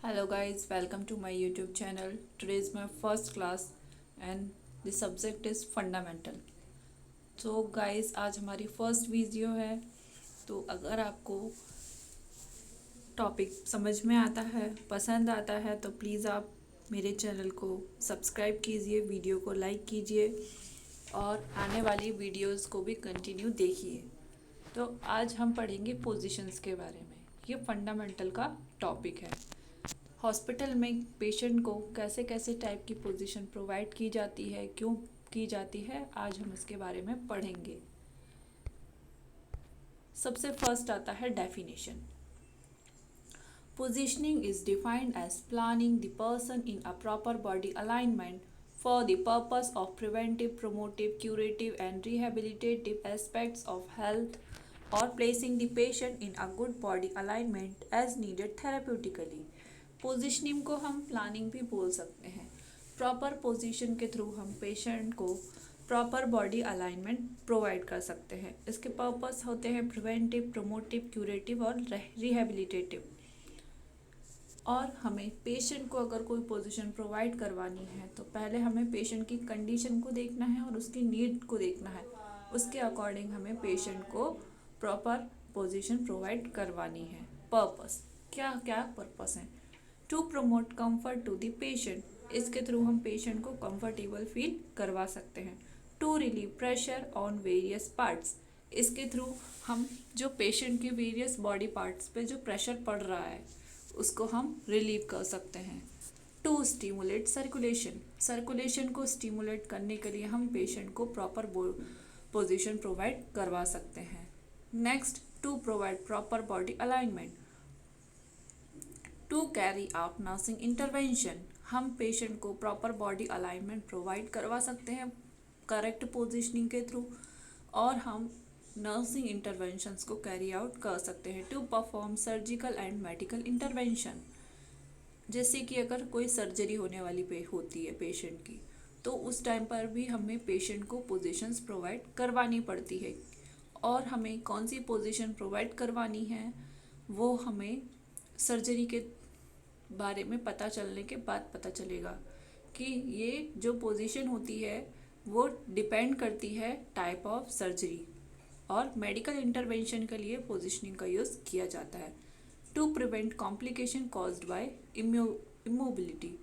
Hello guys, welcome to my YouTube channel. Today is my first class and the subject is fundamental. So guys, आज हमारी first video है। तो अगर आपको topic समझ में आता है, पसंद आता है तो प्लीज़ आप मेरे चैनल को सब्सक्राइब कीजिए, वीडियो को लाइक कीजिए और आने वाली वीडियोस को भी कंटिन्यू देखिए। तो आज हम पढ़ेंगे पोजीशंस के बारे में। ये फंडामेंटल का टॉपिक है। हॉस्पिटल में पेशेंट को कैसे कैसे टाइप की पोजीशन प्रोवाइड की जाती है, क्यों की जाती है, आज हम इसके बारे में पढ़ेंगे। सबसे फर्स्ट आता है definition. Positioning is defined as planning the person in a proper body alignment for the purpose of preventive, promotive, curative and rehabilitative aspects of health और placing the patient in a good body alignment as needed therapeutically. Positioning को हम planning भी बोल सकते हैं। Proper position के through हम patient को प्रॉपर बॉडी अलाइनमेंट प्रोवाइड कर सकते हैं। इसके पर्पस होते हैं प्रिवेंटिव, प्रोमोटिव, क्यूरेटिव और रिहेबिलिटेटिव। और हमें पेशेंट को अगर कोई पोजीशन प्रोवाइड करवानी है तो पहले हमें पेशेंट की कंडीशन को देखना है और उसकी नीड को देखना है। उसके अकॉर्डिंग हमें पेशेंट को प्रॉपर पोजीशन प्रोवाइड करवानी है। पर्पस क्या क्या पर्पस है? To promote comfort to the patient, इसके थ्रू हम पेशेंट को कंफर्टेबल फील करवा सकते हैं। To relieve pressure on various parts, इसके थ्रू हम जो पेशेंट के वेरियस बॉडी पार्ट्स पे जो प्रेशर पड़ रहा है उसको हम रिलीव कर सकते हैं। टू स्टिमुलेट सर्कुलेशन, सर्कुलेशन को स्टिमुलेट करने के लिए हम पेशेंट को प्रॉपर पोजीशन प्रोवाइड करवा सकते हैं। Next, to provide proper body alignment. To carry out nursing intervention, हम पेशेंट को प्रॉपर बॉडी अलाइनमेंट प्रोवाइड करवा सकते हैं करेक्ट पोजीशनिंग के थ्रू, और हम नर्सिंग इंटरवेंशंस को कैरी आउट कर सकते हैं। To perform surgical and medical intervention, जैसे कि अगर कोई सर्जरी होने वाली होती है पेशेंट की, तो उस टाइम पर भी हमें पेशेंट को पोजीशंस प्रोवाइड करवानी पड़ती है। और हमें कौन सी पोजीशन प्रोवाइड करवानी है वो हमें सर्जरी के बारे में पता चलने के बाद पता चलेगा कि ये जो पोजीशन होती है वो डिपेंड करती है टाइप ऑफ सर्जरी, और मेडिकल इंटरवेंशन के लिए पोजीशनिंग का यूज़ किया जाता है। To prevent complication caused by immobility,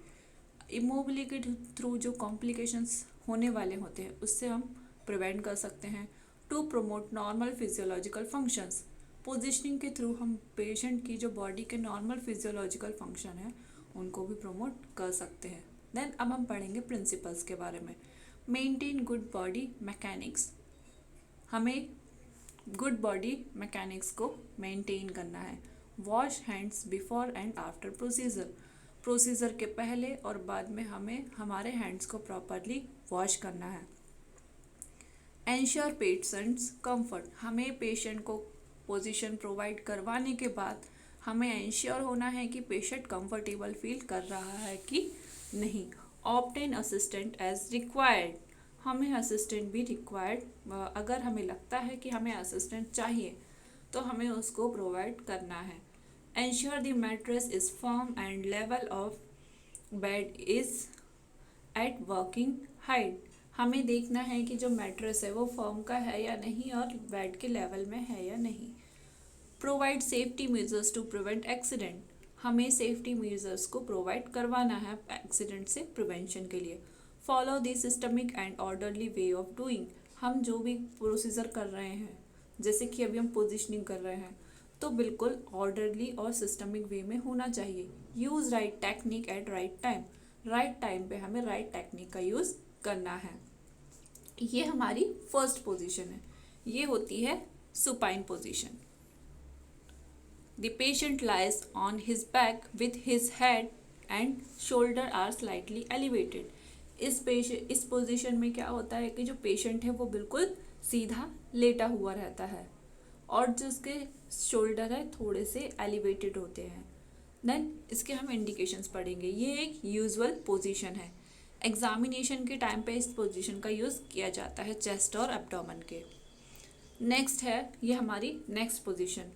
immobility के थ्रू जो कॉम्प्लिकेशंस होने वाले होते हैं उससे हम प्रिवेंट कर सकते हैं। To promote normal physiological functions, positioning के थ्रू हम पेशेंट की जो बॉडी के नॉर्मल फिजियोलॉजिकल फंक्शन है उनको भी प्रमोट कर सकते हैं। देन अब हम पढ़ेंगे प्रिंसिपल्स के बारे में। मेंटेन गुड बॉडी मैकेनिक्स, हमें गुड बॉडी मैकेनिक्स को मेंटेन करना है। Wash hands before and after procedure, procedure के पहले और बाद में हमें हमारे हैंड्स को प्रॉपरली वॉश करना है। एंश्योर पेशेंट्स कंफर्ट, हमें पेशेंट को पोजीशन प्रोवाइड करवाने के बाद हमें एंश्योर होना है कि पेशेंट कंफर्टेबल फील कर रहा है कि नहीं। ऑब्टेन असिस्टेंट एज रिक्वायर्ड, हमें असिस्टेंट भी रिक्वायर्ड, अगर हमें लगता है कि हमें असिस्टेंट चाहिए तो हमें उसको प्रोवाइड करना है। Ensure the mattress is firm and level of bed is at working height, हमें देखना है कि जो मैट्रेस है वो फर्म का है या नहीं और बेड के लेवल में है या नहीं। Provide safety measures to prevent accident, हमें सेफ्टी मेजर्स को प्रोवाइड करवाना है एक्सीडेंट से प्रिवेंशन के लिए। Follow the systemic and orderly way of doing, हम जो भी प्रोसीजर कर रहे हैं, जैसे कि अभी हम पोजीशनिंग कर रहे हैं, तो बिल्कुल ऑर्डरली और सिस्टमिक वे में होना चाहिए। Use right technique at right time, right time पे हमें राइट टेक्निक का यूज़ करना है। ये हमारी फर्स्ट पोजीशन है, ये होती है supine position. The patient lies on his back with his head and shoulder are slightly elevated, इस पोजीशन में क्या होता है कि जो पेशेंट है वो बिल्कुल सीधा लेटा हुआ रहता है और जिसके शोल्डर है थोड़े से एलिवेटेड होते हैं। देन इसके हम इंडिकेशंस पढ़ेंगे। ये एक यूजुअल पोजीशन है, एग्जामिनेशन के टाइम पे इस पोजीशन का यूज़ किया जाता है चेस्ट और एब्डोमेन के। नेक्स्ट है ये हमारी नेक्स्ट पोजीशन,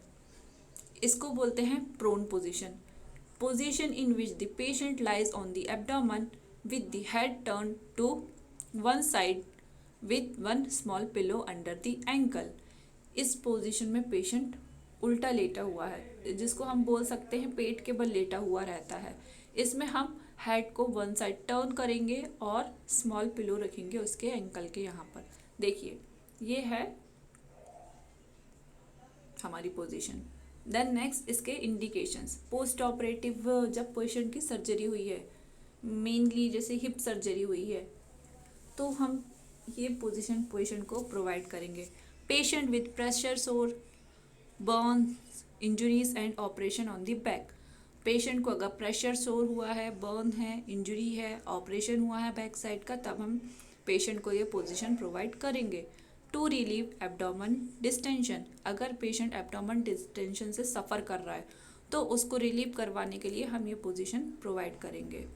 इसको बोलते हैं prone position. position in which the patient lies on the abdomen with the head turned to one side with one small pillow under the ankle. इस पोजीशन में पेशेंट उल्टा लेटा हुआ है, जिसको हम बोल सकते हैं पेट के बल लेटा हुआ रहता है। इसमें हम हेड को वन साइड टर्न करेंगे और स्मॉल पिलो रखेंगे उसके एंकल के यहाँ पर। देखिए ये है हमारी पोजीशन। देन नेक्स्ट इसके इंडिकेशंस। पोस्ट ऑपरेटिव जब पेशेंट की सर्जरी हुई है, मेनली जैसे हिप सर्जरी हुई है, तो हम ये पोजीशन पेशेंट को प्रोवाइड करेंगे। पेशेंट विद प्रेशर सोर, Burns, injuries and operation on the back. Patient को अगर प्रेशर सोर हुआ है, बर्न है, इंजरी है, ऑपरेशन हुआ है बैक साइड का, तब हम पेशेंट को ये पोजीशन प्रोवाइड करेंगे। To relieve abdomen distension. अगर पेशेंट एब्डोमेन डिस्टेंशन से सफ़र कर रहा है तो उसको रिलीव करवाने के लिए हम ये पोजीशन प्रोवाइड करेंगे।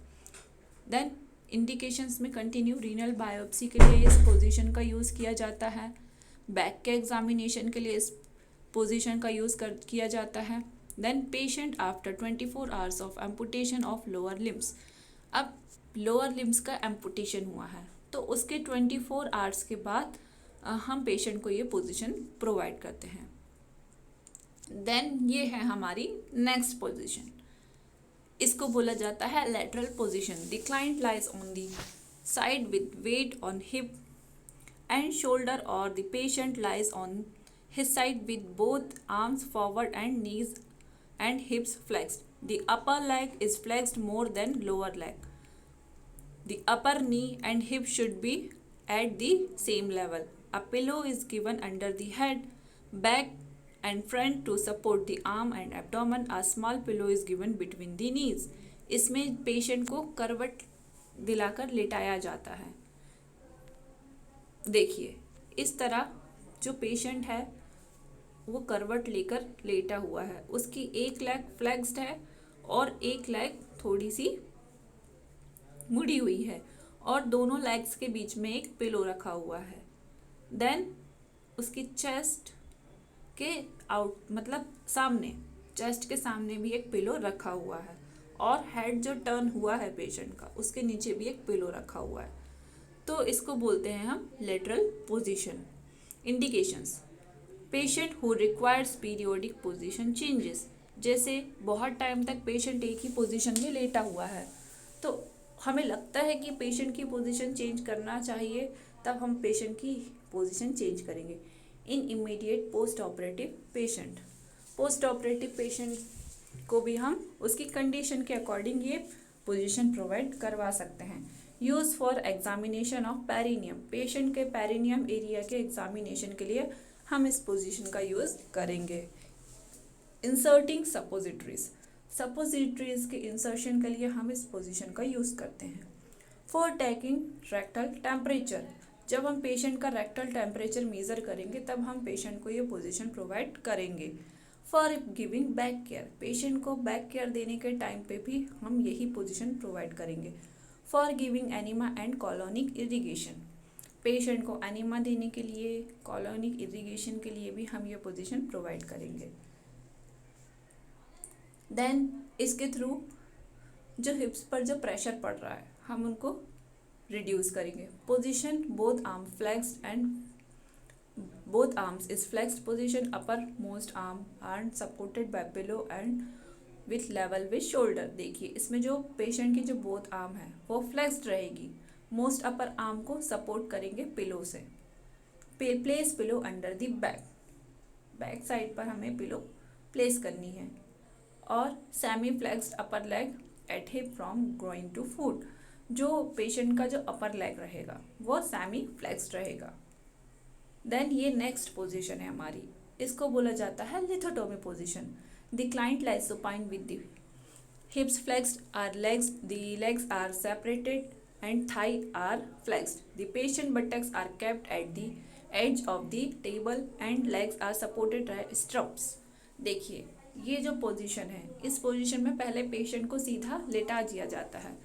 देन इंडिकेशंस में कंटिन्यू। रीनल बायोप्सी के लिए इस पोजीशन का यूज़ किया जाता है। बैक के एग्जामिनेशन के लिए इस पोजीशन का यूज़ किया जाता है। Then patient after 24 hours of amputation of lower limbs. अब लोअर लिम्स का एम्पुटेशन हुआ है तो उसके 24 आवर्स के बाद हम पेशेंट को ये पोजीशन प्रोवाइड करते हैं। देन ये है हमारी नेक्स्ट पोजीशन। इसको बोला जाता है lateral position. The client lies on the side with weight on hip and shoulder, और the patient lies on his side with both arms forward and knees and hips flexed. The upper leg is flexed more than lower leg. The upper knee and hip should be at the same level. A pillow is given under the head, back and front to support the arm and abdomen. A small pillow is given between the knees. इसमें patient को करवट दिलाकर लेटाया जाता है। देखिए इस तरह जो पेशेंट है वो करवट लेकर लेटा हुआ है, उसकी एक लेग फ्लेक्स्ड है और एक लेग थोड़ी सी मुड़ी हुई है और दोनों लेग्स के बीच में एक पिलो रखा हुआ है। देन उसकी चेस्ट के सामने, चेस्ट के सामने भी एक पिलो रखा हुआ है और हेड जो टर्न हुआ है पेशेंट का उसके नीचे भी एक पिलो रखा हुआ है। तो इसको बोलते हैं हम lateral position. Indications. Patient who requires periodic position changes. जैसे बहुत टाइम तक पेशेंट एक ही पोजीशन में लेटा हुआ है तो हमें लगता है कि पेशेंट की पोजीशन चेंज करना चाहिए, तब हम पेशेंट की पोजीशन चेंज करेंगे। इन immediate post operative patient. Post operative patient को भी हम उसकी कंडीशन के अकॉर्डिंग ये पोजीशन प्रोवाइड करवा सकते हैं। Use for examination of perineum. Patient के पेरिनियम एरिया के एग्जामिनेशन के लिए हम इस पोजीशन का यूज़ करेंगे। Inserting suppositories. सपोजिटरीज के इंसर्शन के लिए हम इस पोजीशन का यूज़ करते हैं। For taking rectal temperature. जब हम पेशेंट का रेक्टल टेम्परेचर मेज़र करेंगे तब हम पेशेंट को ये पोजीशन प्रोवाइड करेंगे। For giving back care. Patient को बैक केयर देने के टाइम पे भी हम यही पोजीशन प्रोवाइड करेंगे। For giving enema and colonic irrigation. Patient को एनिमा देने के लिए, कॉलोनिक इरिगेशन के लिए भी हम ये पोजीशन प्रोवाइड करेंगे। देन इसके थ्रू जो हिप्स पर जो प्रेशर पड़ रहा है हम उनको रिड्यूस करेंगे। Position both arm flexed and both arms is flexed position. Upper most arm are supported by pillow and with level with shoulder. देखिए इसमें जो पेशेंट की जो बोथ आर्म है वो फ्लेक्स्ड रहेगी। मोस्ट अपर आर्म को सपोर्ट करेंगे पिलो से। Place pillow under the back. Back side पर हमें पिलो प्लेस करनी है। और semi flexed upper leg at hip from groin to foot. जो पेशेंट का जो अपर लेग रहेगा वो सेमी फ्लेक्स्ड रहेगा। देन ये नेक्स्ट पोजीशन है हमारी, इसको बोला जाता है lithotomy position. The client lies supine with the hips flexed, are legs, the legs are separated and thigh are flexed. The patient buttocks are kept at the edge of the table and legs are supported by straps. देखिए ये जो position है, इस position में पहले patient को सीधा लेटा दिया जाता है,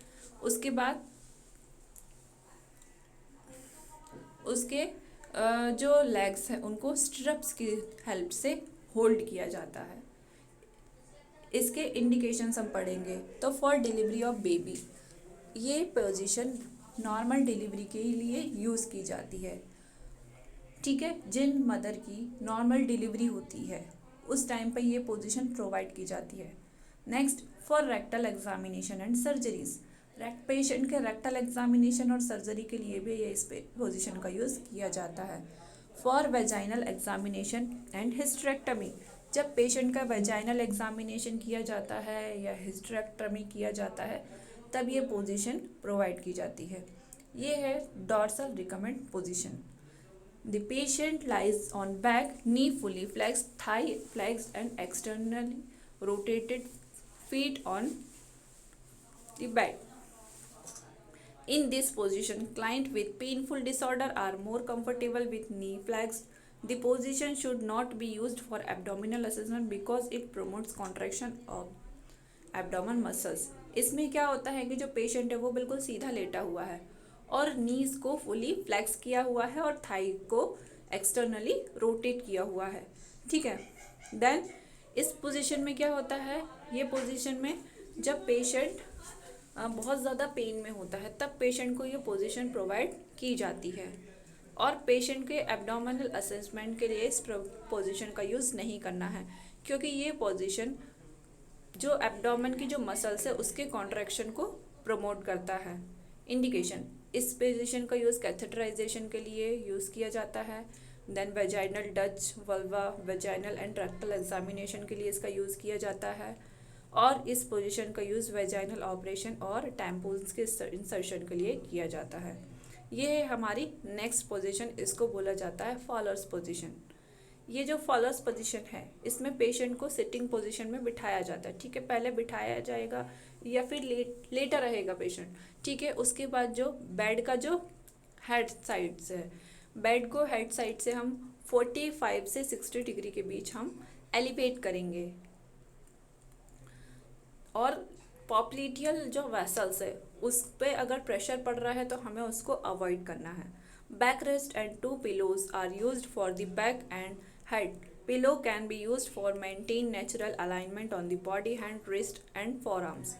उसके बाद उसके जो लेग्स हैं उनको स्ट्रप्स की हेल्प से होल्ड किया जाता है। इसके इंडिकेशंस हम पढ़ेंगे। तो फॉर डिलीवरी ऑफ बेबी, ये पोजीशन नॉर्मल डिलीवरी के लिए यूज़ की जाती है, ठीक है। जिन मदर की नॉर्मल डिलीवरी होती है उस टाइम पर ये पोजीशन प्रोवाइड की जाती है। Next, for rectal examination and surgeries, patient के रेक्टल एग्जामिनेशन और सर्जरी के लिए भी ये इस पोजीशन का यूज़ किया जाता है। For vaginal examination and hysterectomy, जब पेशेंट का वेजाइनल एग्जामिनेशन किया जाता है या हिस्टेरेक्टमी किया जाता है तब ये पोजीशन प्रोवाइड की जाती है। ये है dorsal recommend position. The patient lies on back, knee fully flexed, thigh flexed and externally rotated, feet on the bed. In this position, client with painful disorder are more comfortable with knee flexed. The position should not be used for abdominal assessment because it promotes contraction of abdomen muscles. इसमें क्या होता है कि जो patient है वो बिल्कुल सीधा लेटा हुआ है और नीज को फुली फ्लेक्स किया हुआ है और थाई को एक्सटर्नली रोटेट किया हुआ है, ठीक है। देन इस पोजीशन में क्या होता है, ये पोजीशन में जब पेशेंट बहुत ज़्यादा पेन में होता है तब पेशेंट को ये पोजीशन प्रोवाइड की जाती है और पेशेंट के एब्डोमिनल असेसमेंट के लिए इस पोजीशन का यूज़ नहीं करना है क्योंकि ये पोजीशन जो एब्डोमेन की जो मसल्स है उसके कॉन्ट्रैक्शन को प्रमोट करता है। इंडिकेशन, इस पोजीशन का यूज़ कैथेटराइजेशन के लिए यूज़ किया जाता है। Then vaginal douche, vulva, vaginal and rectal examination के लिए इसका यूज़ किया जाता है और इस पोजीशन का यूज़ वेजाइनल ऑपरेशन और टैम्पून्स के इंसर्शन के लिए किया जाता है। ये है हमारी नेक्स्ट पोजीशन, इसको बोला जाता है फॉलोअर्स पोजीशन। ये जो फॉलोअर्स पोजीशन है इसमें पेशेंट को सिटिंग पोजीशन में बिठाया जाता है, ठीक है। पहले बिठाया जाएगा या फिर लेटा रहेगा पेशेंट, ठीक है। उसके बाद जो बेड का जो हेड साइड से है, बेड को हेड साइड से हम 45 से 60 डिग्री के बीच हम एलिवेट करेंगे और पॉप्लिटियल जो वेसल्स है उस पर अगर प्रेशर पड़ रहा है तो हमें उसको अवॉइड करना है। Back rest and 2 pillows are used for the back and head. Pillow can be used for maintain natural alignment on the body, hand, wrist and forearms.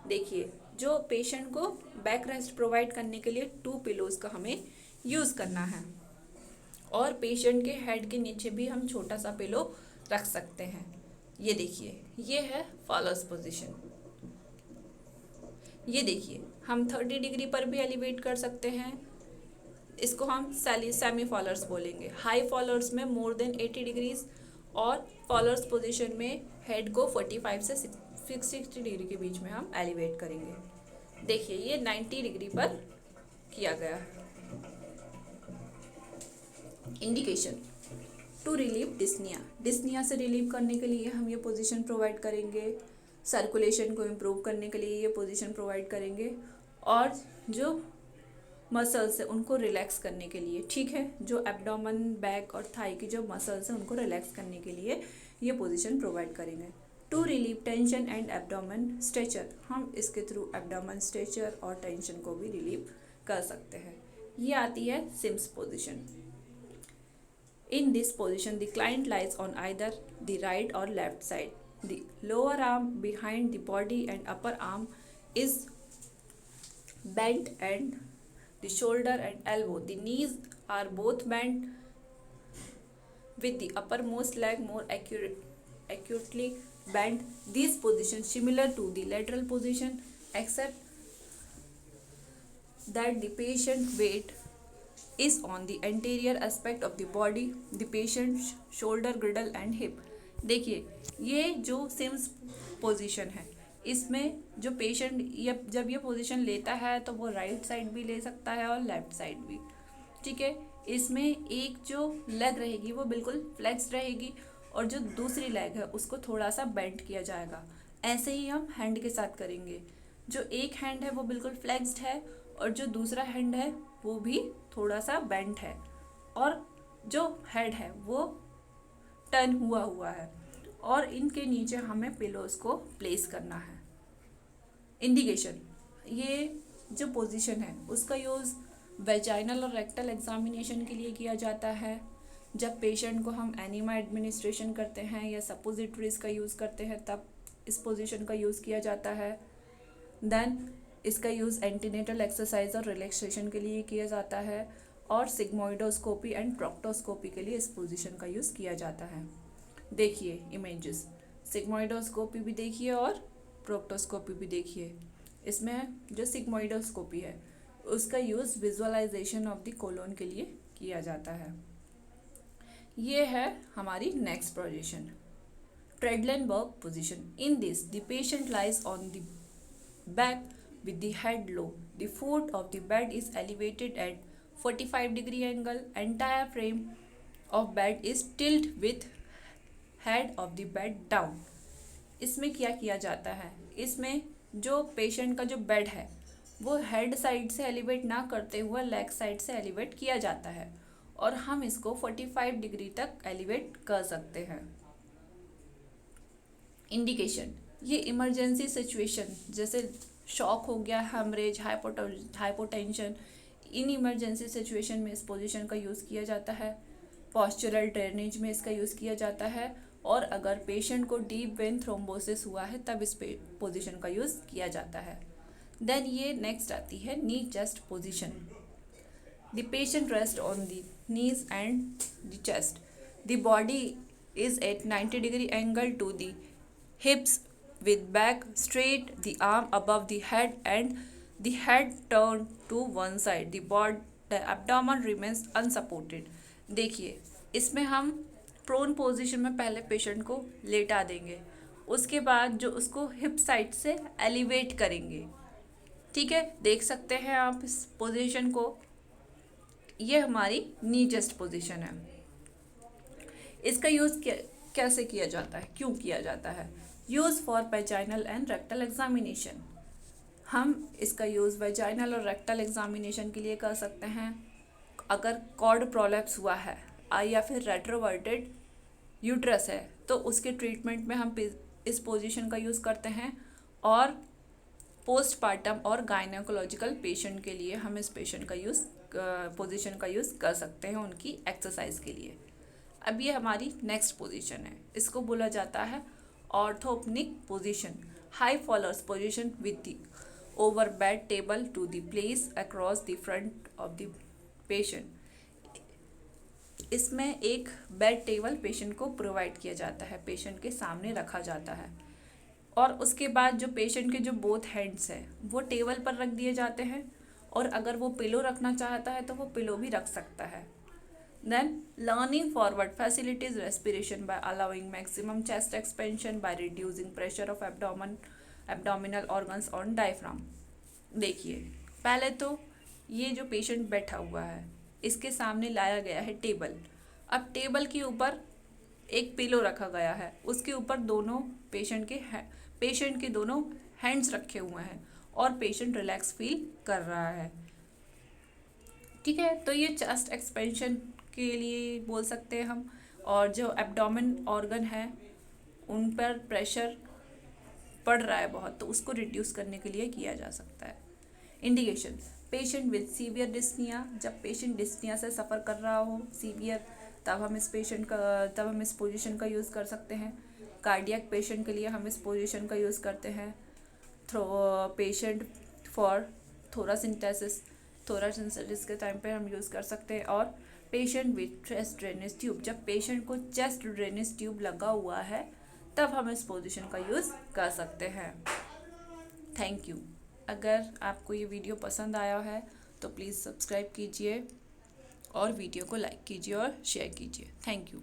देखिए, जो पेशेंट को बैक रेस्ट प्रोवाइड करने के लिए 2 pillows का हमें use करना है और पेशेंट के हेड के नीचे भी हम छोटा सा पिलो रख सकते हैं। ये देखिए, ये है फॉलोअर्स पोजीशन। ये देखिए, हम 30 डिग्री पर भी एलिवेट कर सकते हैं, इसको हम सेमी फॉलोअर्स बोलेंगे। हाई फॉलोअर्स में मोर देन 80 डिग्रीज और फॉलोअर्स पोजीशन में हेड को 45 से 60 डिग्री के बीच में हम एलिवेट करेंगे। देखिए, ये 90 डिग्री पर किया गया है। Indication, to relieve dyspnea, dyspnea से रिलीव करने के लिए हम ये पोजीशन प्रोवाइड करेंगे। सर्कुलेशन को इम्प्रूव करने के लिए ये पोजीशन प्रोवाइड करेंगे और जो मसल्स है उनको रिलैक्स करने के लिए, ठीक है। जो एब्डोमेन, बैक और थाई की जो मसल्स हैं उनको रिलैक्स करने के लिए ये पोजीशन प्रोवाइड करेंगे। To relieve tension and abdomen stretcher, हम इसके थ्रू एब्डोमेन स्ट्रेचर और टेंशन को भी रिलीव कर सकते हैं। ये आती है Sims position. In this position the client lies on either the right or left side, the lower arm behind the body and upper arm is bent and the shoulder and elbow, the knees are both bent with the uppermost leg more acutely bent. This position similar to the lateral position except that the patient weight is on the anterior aspect of the body, the patient's shoulder, girdle and hip. देखिए, ये जो CIMS position है इसमें जो patient जब ये position लेता है तो वो राइट साइड भी ले सकता है और लेफ्ट साइड भी, ठीक है। इसमें एक जो लेग रहेगी वो बिल्कुल फ्लेक्स रहेगी और जो दूसरी लेग है उसको थोड़ा सा बेंड किया जाएगा। ऐसे ही हम हैंड के साथ करेंगे। जो एक हैंड है वो बिल्कुल फ्लेक्स्ड है और जो दूसरा हैंड है वो भी थोड़ा सा बेंड है और जो हेड है वो टर्न हुआ है और इनके नीचे हमें पिलोज को प्लेस करना है। इंडिकेशन, ये जो पोजीशन है उसका यूज़ वेजाइनल और रेक्टल एग्जामिनेशन के लिए किया जाता है। जब पेशेंट को हम एनिमा एडमिनिस्ट्रेशन करते हैं या सपोजिटरीज का यूज़ करते हैं तब इस पोजीशन का यूज़ किया जाता है। देन इसका यूज़ एंटीनेटल एक्सरसाइज और रिलैक्सेशन के लिए किया जाता है, और सिग्मोइडोस्कोपी एंड प्रोक्टोस्कोपी के लिए इस पोजीशन का यूज़ किया जाता है। देखिए इमेजेस, सिग्मोइडोस्कोपी भी देखिए और प्रोक्टोस्कोपी भी देखिए। इसमें जो सिग्मोइडोस्कोपी है उसका use visualization of the colon के लिए किया जाता है। ये है हमारी next position, Trendelenburg position. In this, the patient lies on the back with the head low. The foot of the bed is elevated at 45-degree angle. Entire frame of bed is tilted with head of the bed down. इसमें क्या किया जाता है, इसमें जो patient का जो bed है वो हेड साइड से एलिवेट ना करते हुए लेग साइड से एलिवेट किया जाता है, और हम इसको 45 डिग्री तक एलिवेट कर सकते हैं। इंडिकेशन, ये इमरजेंसी सिचुएशन जैसे शॉक हो गया, हेमरेज, हाइपोटेंशन, इन इमरजेंसी सिचुएशन में इस पोजीशन का यूज़ किया जाता है। पॉस्चरल ड्रेनेज में इसका यूज़ किया जाता है, और अगर पेशेंट को डीप वेन थ्रोम्बोसिस हुआ है तब इस पोजीशन का यूज़ किया जाता है। देन ये नेक्स्ट आती है knee chest position. The patient rest on the knees and the chest. The body is at 90 degree angle to the hips with back straight, the arm above the head and the head turned to one side. The abdomen remains unsupported. देखिए इसमें हम prone position में पहले patient को लेटा देंगे, उसके बाद जो उसको हिप साइड से एलिवेट करेंगे। ठीक है, देख सकते हैं आप इस पोजीशन को, ये हमारी नी चेस्ट पोजीशन है। इसका यूज़ कैसे किया जाता है, क्यों किया जाता है? Use for vaginal and rectal examination. हम इसका यूज़ वेजाइनल और रेक्टल एग्जामिनेशन के लिए कर सकते हैं। अगर कॉर्ड प्रोलैप्स हुआ है या फिर रेट्रोवर्टेड यूट्रस है तो उसके ट्रीटमेंट में हम इस पोजीशन का यूज़ करते हैं, और पोस्टपार्टम और गायनेकोलॉजिकल पेशेंट के लिए हम इस पोजीशन का यूज़ कर सकते हैं उनकी एक्सरसाइज के लिए। अब ये हमारी नेक्स्ट पोजीशन है, इसको बोला जाता है orthopneic position. High Fowler's position with the over bed table to the place across the front of the patient. इसमें एक बेड टेबल पेशेंट को प्रोवाइड किया जाता है, पेशेंट के सामने रखा जाता है, और उसके बाद जो पेशेंट के जो बोथ हैंड्स है वो टेबल पर रख दिए जाते हैं, और अगर वो पिलो रखना चाहता है तो वो पिलो भी रख सकता है। Then leaning forward facilitates respiration by allowing maximum chest expansion by reducing pressure of abdominal organs on diaphragm. देखिए पहले तो ये जो पेशेंट बैठा हुआ है इसके सामने लाया गया है टेबल। अब टेबल के ऊपर एक पिलो रखा गया है, उसके ऊपर दोनों पेशेंट के दोनों हैंड्स रखे हुए हैं, और पेशेंट रिलैक्स फील कर रहा है। ठीक है, तो ये चेस्ट एक्सपेंशन के लिए बोल सकते हैं हम, और जो एब्डोमेन ऑर्गन है उन पर प्रेशर पड़ रहा है बहुत, तो उसको रिड्यूस करने के लिए किया जा सकता है। Indication, patient with severe dyspnea, जब पेशेंट डिस्निया से सफ़र कर रहा हो सीवियर, तब हम इस पोजीशन का यूज़ कर सकते हैं। कार्डियक पेशेंट के लिए हम इस पोजीशन का यूज़ करते हैं। पेशेंट फॉर थोरासिंथेसिस के टाइम पे हम यूज़ कर सकते हैं। और patient with chest drainage tube, जब पेशेंट को चेस्ट ड्रेनेज ट्यूब लगा हुआ है तब हम इस पोजीशन का यूज़ कर सकते हैं। Thank you. अगर आपको ये वीडियो पसंद आया है तो प्लीज़ सब्सक्राइब कीजिए और वीडियो को लाइक कीजिए और शेयर कीजिए। Thank you.